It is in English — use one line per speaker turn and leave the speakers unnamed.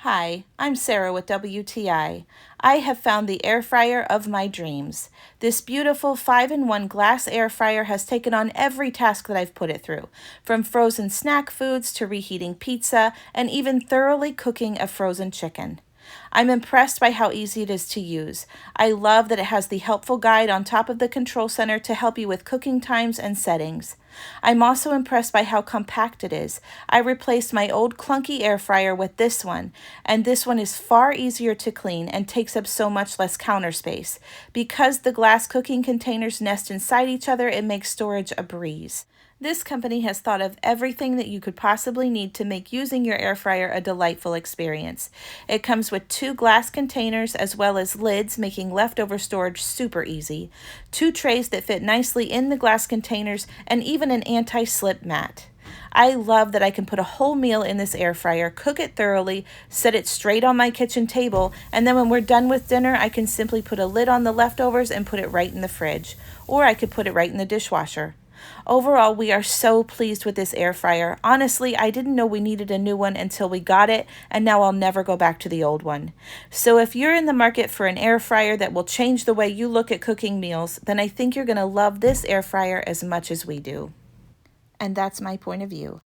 Hi, I'm Sarah with WTI. I have found the air fryer of my dreams. This beautiful 5-in-1 glass air fryer has taken on every task that I've put it through, from frozen snack foods to reheating pizza and even thoroughly cooking a frozen chicken. I'm impressed by how easy it is to use. I love that it has the helpful guide on top of the control center to help you with cooking times and settings. I'm also impressed by how compact it is. I replaced my old clunky air fryer with this one, and this one is far easier to clean and takes up so much less counter space. Because the glass cooking containers nest inside each other, it makes storage a breeze. This company has thought of everything that you could possibly need to make using your air fryer a delightful experience. It comes with 2 glass containers as well as lids, making leftover storage super easy, 2 trays that fit nicely in the glass containers, and even an anti-slip mat. I love that I can put a whole meal in this air fryer, cook it thoroughly, set it straight on my kitchen table, and then when we're done with dinner, I can simply put a lid on the leftovers and put it right in the fridge. Or I could put it right in the dishwasher. Overall, we are so pleased with this air fryer. Honestly, I didn't know we needed a new one until we got it, and now I'll never go back to the old one. So if you're in the market for an air fryer that will change the way you look at cooking meals, then I think you're going to love this air fryer as much as we do. And that's my point of view.